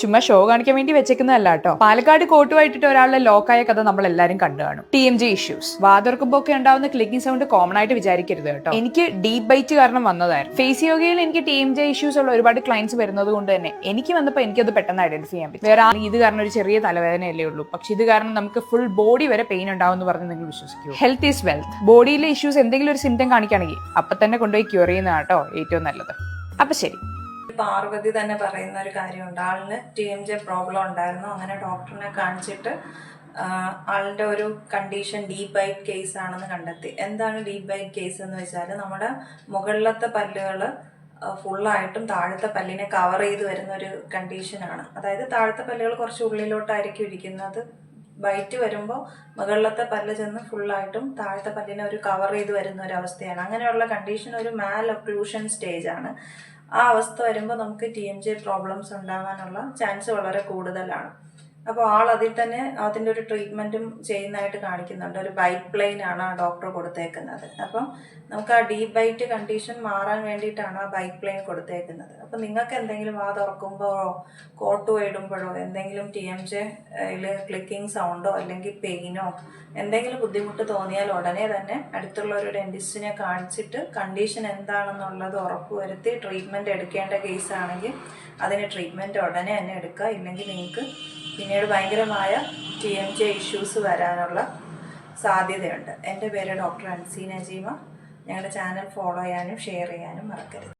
ചുമ്മാ ഷോ കാണിക്കാൻ വേണ്ടി വെച്ചേക്കുന്നതല്ല കേട്ടോ. പാലക്കാട് കോട്ടുമായിട്ടിട്ട് ഒരാളുടെ ലോക്കായ കഥ നമ്മൾ എല്ലാവരും കണ്ടു കാണും. TMJ issues. വാതുറക്കുമ്പോ ഒക്കെ ഉണ്ടാവുന്ന ക്ലിക്കിംഗ് സൗണ്ട് കോമൺ ആയിട്ട് വിചാരിക്കരുത് കേട്ടോ. എനിക്ക് ഡീപ് ബൈറ്റ് കാരണം വന്നതായിരുന്നു. ഫേസ് യോഗയിൽ എനിക്ക് TMJ ഇഷ്യൂസ് ഉള്ള ഒരുപാട് ക്ലയൻസ് വരുന്നത് കൊണ്ട് തന്നെ എനിക്ക് വന്നപ്പോൾ എനിക്കത് പെട്ടെന്ന് ഐഡന്റിഫൈ ചെയ്യാൻ പറ്റും. വേറെ ഇത് കാരണം ഒരു ചെറിയ തലവേദനയല്ലേ ഉള്ളൂ, പക്ഷെ ഇത് കാരണം നമുക്ക് ഫുൾ ബോഡി വരെ പെയിൻ ഉണ്ടാവും എന്ന് പറഞ്ഞ് നിങ്ങൾ വിശ്വസിക്കൂ. Health is wealth. ബോഡിയിലെ ഇഷ്യൂസ് എന്തെങ്കിലും ഒരു സിംറ്റം കാണിക്കുകയാണെങ്കിൽ അപ്പൊ തന്നെ കൊണ്ടുപോയി ക്യൂർ ചെയ്യുന്നതാണ് കേട്ടോ ഏറ്റവും നല്ലത്. അപ്പൊ ശരി. പാർവതി തന്നെ പറയുന്ന ഒരു കാര്യമുണ്ട്. ആളിന് TMJ പ്രോബ്ലം ഉണ്ടായിരുന്നു. അങ്ങനെ ഡോക്ടറിനെ കാണിച്ചിട്ട് ആളുടെ ഒരു കണ്ടീഷൻ ഡീപ് ബൈറ്റ് കേസ് ആണെന്ന് കണ്ടെത്തി. എന്താണ് ഡീപ് ബൈറ്റ് കേസ് എന്ന് വെച്ചാൽ നമ്മുടെ മുകളിലത്തെ പല്ലുകൾ ഫുള്ളായിട്ടും താഴത്തെ പല്ലിനെ കവർ ചെയ്ത് വരുന്ന ഒരു കണ്ടീഷനാണ്. അതായത് താഴത്തെ പല്ലുകൾ കുറച്ച് ഉള്ളിലോട്ടായിരിക്കും ഇരിക്കുന്നത്. ബൈറ്റ് വരുമ്പോൾ മുകളിലത്തെ പല്ല് ചെന്ന് ഫുള്ളായിട്ടും താഴത്തെ പല്ലിനെ ഒരു കവർ ചെയ്ത് വരുന്ന ഒരു അവസ്ഥയാണ്. അങ്ങനെയുള്ള കണ്ടീഷൻ ഒരു മാൽ ഒക്ലൂഷൻ സ്റ്റേജ് ആണ്. ആ അവസ്ഥ വരുമ്പോൾ നമുക്ക് TMJ പ്രോബ്ലംസ് ഉണ്ടാകാനുള്ള ചാൻസ് വളരെ കൂടുതലാണ്. അപ്പോൾ അതിൽ തന്നെ അതിൻ്റെ ഒരു ട്രീറ്റ്മെൻറ്റും ചെയ്യുന്നതായിട്ട് കാണിക്കുന്നുണ്ട്. ഒരു ബൈറ്റ് പ്ലെയിൻ ആണ് ആ ഡോക്ടർ കൊടുത്തേക്കുന്നത്. അപ്പം നമുക്ക് ആ ഡീപ് ബൈറ്റ് കണ്ടീഷൻ മാറാൻ വേണ്ടിയിട്ടാണ് ആ ബൈറ്റ് പ്ലെയിൻ കൊടുത്തേക്കുന്നത്. അപ്പം നിങ്ങൾക്ക് എന്തെങ്കിലും തുറക്കുമ്പോഴോ കോട്ട് ഇടുമ്പോഴോ എന്തെങ്കിലും TMJയിൽ ക്ലിക്കിംഗ് സൗണ്ടോ അല്ലെങ്കിൽ പെയിനോ എന്തെങ്കിലും ബുദ്ധിമുട്ട് തോന്നിയാൽ ഉടനെ തന്നെ അടുത്തുള്ള ഒരു ഡെന്റിസ്റ്റിനെ കാണിച്ചിട്ട് കണ്ടീഷൻ എന്താണെന്നുള്ളത് ഉറപ്പുവരുത്തി ട്രീറ്റ്മെൻറ്റ് എടുക്കേണ്ട കേസാണെങ്കിൽ അതിന് ട്രീറ്റ്മെൻറ്റ് ഉടനെ തന്നെ എടുക്കുക. ഇല്ലെങ്കിൽ നിങ്ങൾക്ക് പിന്നീട് ഭയങ്കരമായ TMJ ഇഷ്യൂസ് വരാനുള്ള സാധ്യതയുണ്ട്. എൻ്റെ പേര് ഡോക്ടർ അൻസി നജീമ. ഞങ്ങളുടെ ചാനൽ ഫോളോ ചെയ്യാനും ഷെയർ ചെയ്യാനും മറക്കരുത്.